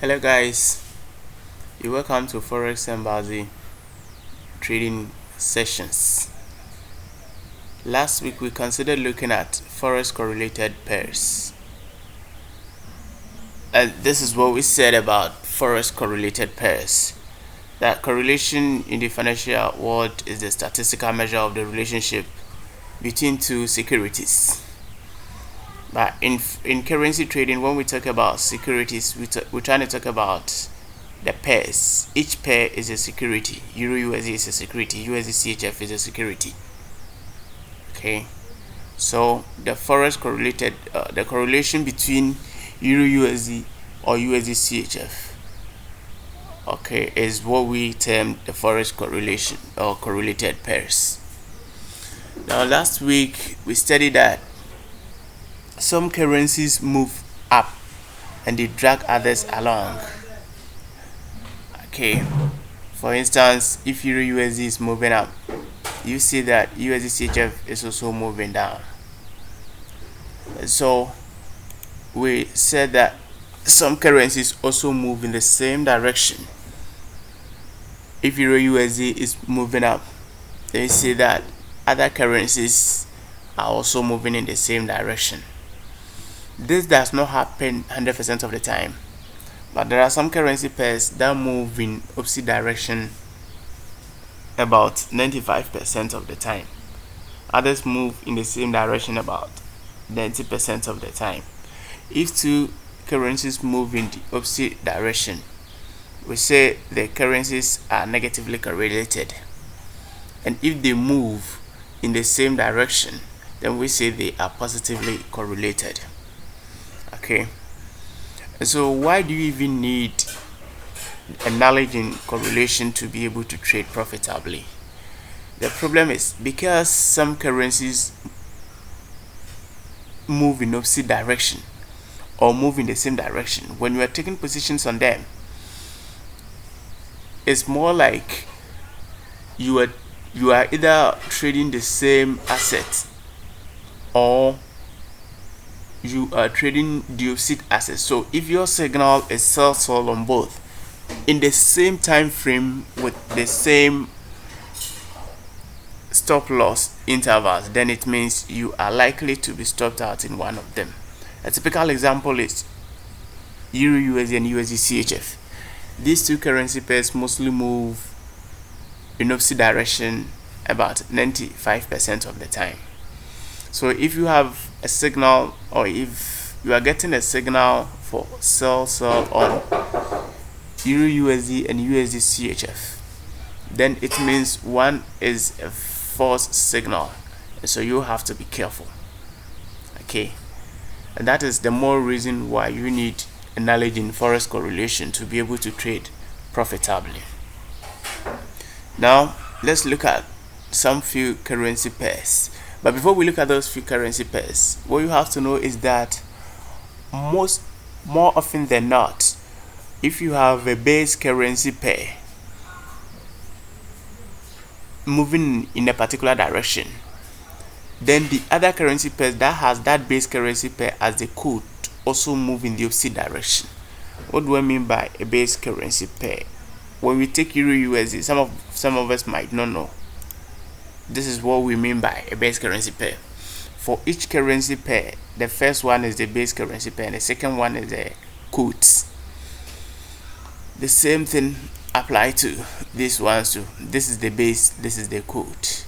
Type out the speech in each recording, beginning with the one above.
Hello guys, you're welcome to Forex Embassy trading sessions. Last week we considered looking at Forex correlated pairs, and this is what we said about Forex correlated pairs. That correlation in the financial world is the statistical measure of the relationship between two securities. But in currency trading, when we talk about securities, we're trying to talk about the pairs. Each pair is a security. Euro USD is a security. USD CHF is a security. Okay, so the Forex correlated, the correlation between Euro USD or USD CHF, okay, is what we term the Forex correlation or correlated pairs. Now, last week we studied that some currencies move up and they drag others along. Okay, for instance, if Euro USD is moving up, you see that USD CHF is also moving down. So we said that some currencies also move in the same direction. If Euro USD is moving up, then you see that other currencies are also moving in the same direction. This does not happen 100% of the time, but there are some currency pairs that move in opposite direction about 95% of the time. Others move in the same direction about 90% of the time. If two currencies move in the opposite direction, we say the currencies are negatively correlated. And if they move in the same direction, then we say they are positively correlated. Okay, so why do you even need a knowledge in correlation to be able to trade profitably? The problem is because some currencies move in opposite direction or move in the same direction. When you are taking positions on them, it's more like you are either trading the same asset or you are trading the opposite assets. So if your signal is sell on both in the same time frame with the same stop loss intervals, then it means you are likely to be stopped out in one of them. A typical example is Euro USD and USD CHF. These two currency pairs mostly move in opposite direction about 95% of the time. So if you have a signal, or if you are getting a signal for sell on Euro USD and USD CHF, then it means one is a false signal, and so you have to be careful. Okay, and that is the more reason why you need a knowledge in Forex correlation to be able to trade profitably. Now let's look at some few currency pairs. But before we look at those few currency pairs, what you have to know is that more often than not, if you have a base currency pair moving in a particular direction, then the other currency pair that has that base currency pair as the code also move in the opposite direction. What do I mean by a base currency pair? When we take Euro USD, some of us might not know. This is what we mean by a base currency pair. For each currency pair, the first one is the base currency pair and the second one is the quotes. The same thing apply to these ones too. This is the base, this is the quote.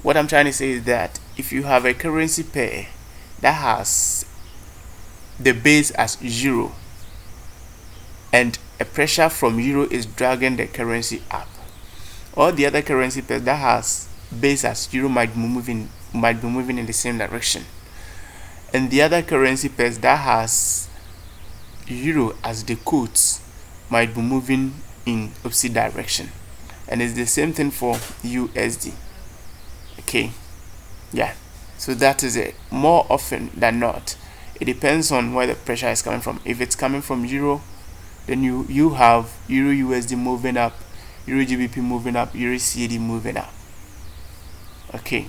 What I'm trying to say is that if you have a currency pair that has the base as euro and a pressure from euro is dragging the currency up, all the other currency pairs that has base as euro might be moving in the same direction, and the other currency pairs that has euro as the quotes might be moving in opposite direction. And it's the same thing for USD. Okay, yeah, so that is it. More often than not, it depends on where the pressure is coming from. If it's coming from euro, then you have Euro USD moving up, Euro GBP moving up, Euro CAD moving up. Okay,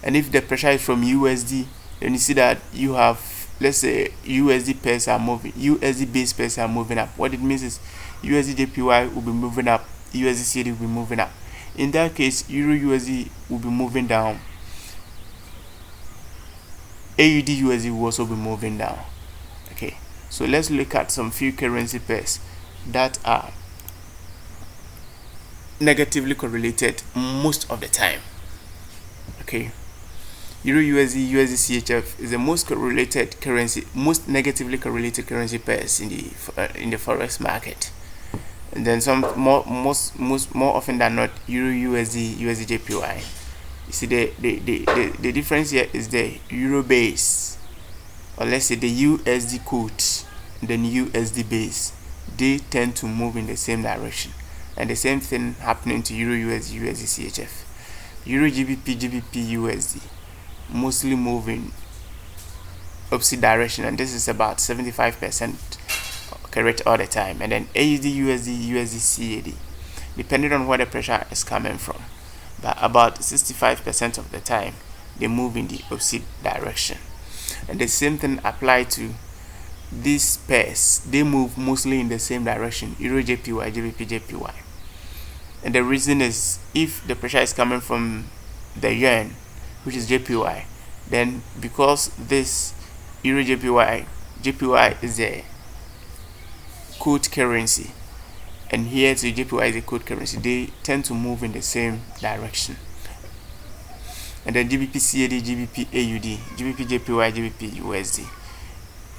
and if the pressure is from USD, then you see that you have let's say USD pairs are moving, USD base pairs are moving up. What it means is USD JPY will be moving up, USD CAD will be moving up. In that case, Euro USD will be moving down, AUD USD will also be moving down. Okay, so let's look at some few currency pairs that are negatively correlated most of the time. Okay, Euro USD, USD CHF is the most correlated currency, most negatively correlated currency pairs in the forex market. And then some more often than not, Euro USD, USD JPY. You see the difference here is the Euro base, or let's say the USD quote, then USD base. They tend to move in the same direction, and the same thing happening to Euro USD, USD CHF. Euro GBP, GBP USD mostly moving opposite direction, and this is about 75% correct all the time. And then AUD USD, USD CAD, depending on where the pressure is coming from, but about 65% of the time they move in the opposite direction. And the same thing applies to these pairs. They move mostly in the same direction, Euro JPY, GBP JPY. And the reason is, if the pressure is coming from the yuan, which is JPY, then because this Euro JPY is a quote currency, and here to JPY is a quote currency, they tend to move in the same direction. And then GBP CAD, GBP AUD, GBP JPY, GBP USD.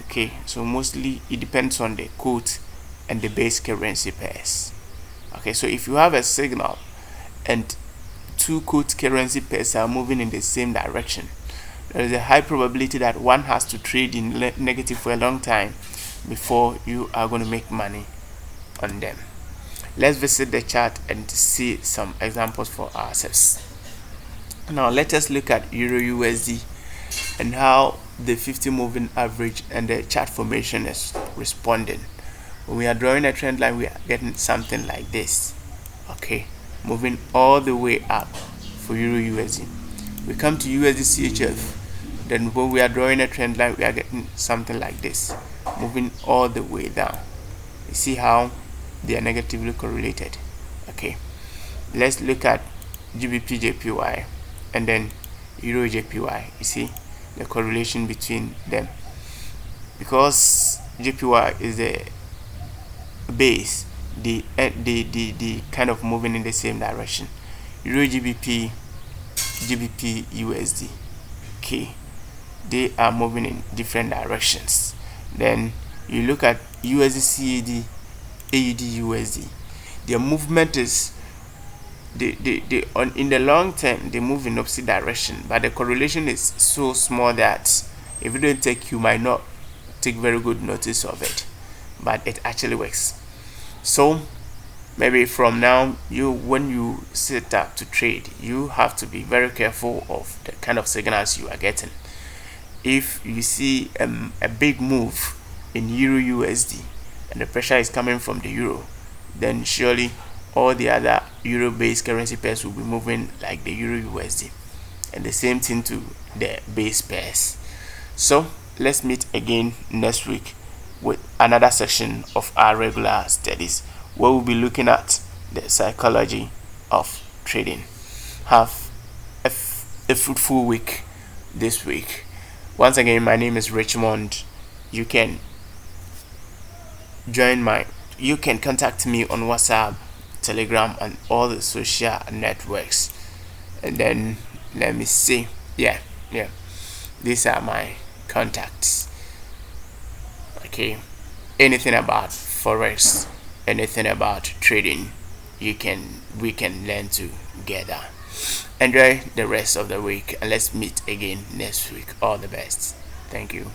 Okay, so mostly it depends on the quote and the base currency pairs. Okay, so if you have a signal and two quote currency pairs are moving in the same direction, there is a high probability that one has to trade in negative for a long time before you are going to make money on them. Let's visit the chart and see some examples for ourselves. Now let us look at Euro USD and how the 50 moving average and the chart formation is responding. When we are drawing a trend line, we are getting something like this. Okay, moving all the way up for Euro USD. We come to USD CHF, then when we are drawing a trend line, we are getting something like this, moving all the way down. You see how they are negatively correlated. Okay, let's look at GBP JPY and then Euro JPY. You see the correlation between them, because JPY is the base, the kind of moving in the same direction. Euro GBP, GBP USD, okay, they are moving in different directions. Then you look at USD CAD, AUD USD. Their movement is in the long term they move in opposite direction, but the correlation is so small that if you don't take, you might not take very good notice of it, but it actually works. So maybe from now, when you set up to trade, you have to be very careful of the kind of signals you are getting. If you see a big move in Euro USD and the pressure is coming from the euro, then surely all the other euro based currency pairs will be moving like the Euro USD, and the same thing to the base pairs. So let's meet again next week with another section of our regular studies, where we'll be looking at the psychology of trading. Have a fruitful week this week. Once again, my name is Richmond. You can contact me on WhatsApp, Telegram, and all the social networks. And then let me see. Yeah, these are my contacts. Okay, anything about forex, anything about trading, we can learn together. Enjoy the rest of the week, and let's meet again next week. All the best. Thank you.